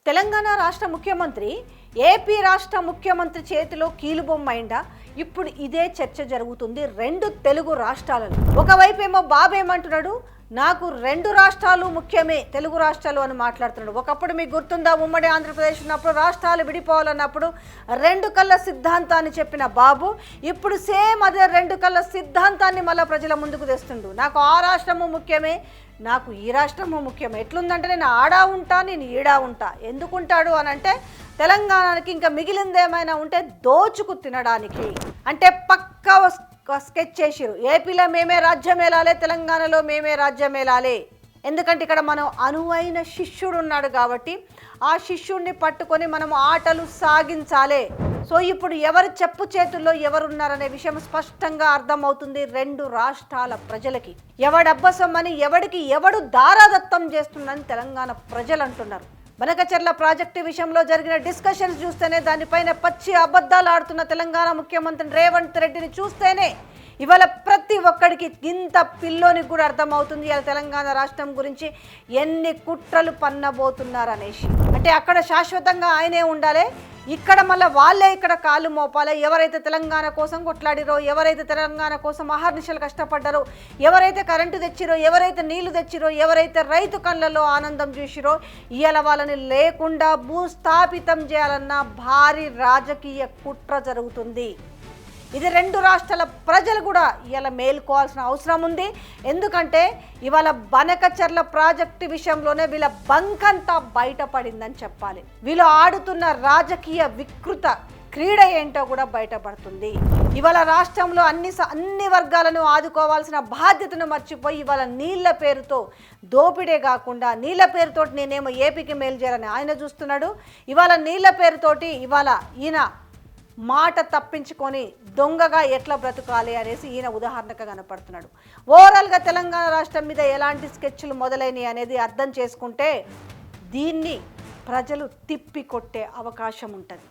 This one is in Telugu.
తెలంగాణ రాష్ట్ర ముఖ్యమంత్రి ఏపీ రాష్ట్ర ముఖ్యమంత్రి చేతిలో కీలుబొమ్మైందా? ఇప్పుడు ఇదే చర్చ జరుగుతుంది రెండు తెలుగు రాష్ట్రాలలో. ఒకవైపేమో బాబు ఏమంటున్నాడు, నాకు రెండు రాష్ట్రాలు ముఖ్యమే, తెలుగు రాష్ట్రాలు అని మాట్లాడుతున్నాడు. ఒకప్పుడు మీకు గుర్తుందా, ఉమ్మడి ఆంధ్రప్రదేశ్ ఉన్నప్పుడు రాష్ట్రాలు విడిపోవాలన్నప్పుడు రెండు కళ్ళ సిద్ధాంతాన్ని చెప్పిన బాబు ఇప్పుడు సేమ్ అదే రెండు కళ్ళ సిద్ధాంతాన్ని మళ్ళీ ప్రజల ముందుకు తెస్తుండు. నాకు ఆ రాష్ట్రము ముఖ్యమే, నాకు ఈ రాష్ట్రము ముఖ్యం. ఎట్లుందంటే నేను ఆడా ఉంటా, నేను ఈడా ఉంటా. ఎందుకుంటాడు అని అంటే తెలంగాణకి ఇంకా మిగిలింది ఏమైనా ఉంటే దోచుకు తినడానికి. అంటే పక్కా స్కెచ్ చేసిరు, ఏపీలో మేమే రాజ్యం ఏలాలే, తెలంగాణలో మేమే రాజ్యం ఏలాలే. ఎందుకంటే ఇక్కడ మనం అనువైన శిష్యుడు ఉన్నాడు కాబట్టి ఆ శిష్యుడిని పట్టుకొని మనం ఆటలు సాగించాలి. సో ఇప్పుడు ఎవరి చెప్పు చేతుల్లో ఎవరున్నారనే విషయం స్పష్టంగా అర్థమవుతుంది రెండు రాష్ట్రాల ప్రజలకి. ఎవడబ్బసమ్మని ఎవడికి ఎవడు దారాదత్తం చేస్తుందని తెలంగాణ ప్రజలు అంటున్నారు. బనకచెర్ల ప్రాజెక్టు విషయంలో జరిగిన డిస్కషన్స్ చూస్తేనే, దానిపైన పచ్చి అబద్ధాలు ఆడుతున్న తెలంగాణ ముఖ్యమంత్రి రేవంత్ రెడ్డిని చూస్తేనే ఇవాళ ప్రతి ఒక్కడికి ఇంత పిల్లోనికి కూడా అర్థమవుతుంది ఇవాళ తెలంగాణ రాష్ట్రం గురించి ఎన్ని కుట్రలు పన్నబోతున్నారనేసి. అంటే అక్కడ శాశ్వతంగా ఆయనే ఉండాలి, ఇక్కడ మళ్ళీ వాళ్ళే ఇక్కడ కాళ్ళు మోపాలి. ఎవరైతే తెలంగాణ కోసం కొట్లాడిరో, ఎవరైతే తెలంగాణ కోసం అహర్నిశలు కష్టపడ్డారో, ఎవరైతే కరెంటు తెచ్చిరో, ఎవరైతే నీళ్లు తెచ్చిరో, ఎవరైతే రైతు కళ్ళలో ఆనందం చూసిరో, ఇవాళ వాళ్ళని లేకుండా భూస్థాపితం చేయాలన్న భారీ రాజకీయ కుట్ర జరుగుతుంది. ఇది రెండు రాష్ట్రాల ప్రజలు కూడా ఇవాళ మేల్కోవాల్సిన అవసరం ఉంది. ఎందుకంటే ఇవాళ బనకచెర్ల ప్రాజెక్టు విషయంలోనే వీళ్ళ బంకంతా బయటపడిందని చెప్పాలి. వీళ్ళు ఆడుతున్న రాజకీయ వికృత క్రీడ ఏంటో కూడా బయటపడుతుంది. ఇవాళ రాష్ట్రంలో అన్ని వర్గాలను ఆదుకోవాల్సిన బాధ్యతను మర్చిపోయి ఇవాళ నీళ్ల పేరుతో దోపిడే కాకుండా, నీళ్ల పేరుతో నేనేమో ఏపీకి మేలు చేయాలని ఆయన చూస్తున్నాడు. ఇవాళ నీళ్ల పేరుతోటి ఇవాళ ఈయన మాట తప్పించుకొని దొంగగా ఎట్లా బ్రతకాలి అనేసి ఈయన ఉదాహరణగా కనపడుతున్నాడు. ఓవరాల్గా తెలంగాణ రాష్ట్రం మీద ఎలాంటి స్కెచ్లు మొదలైనవి అనేది అర్థం చేసుకుంటే దీన్ని ప్రజలు తిప్పి కొట్టే అవకాశం ఉంటుంది.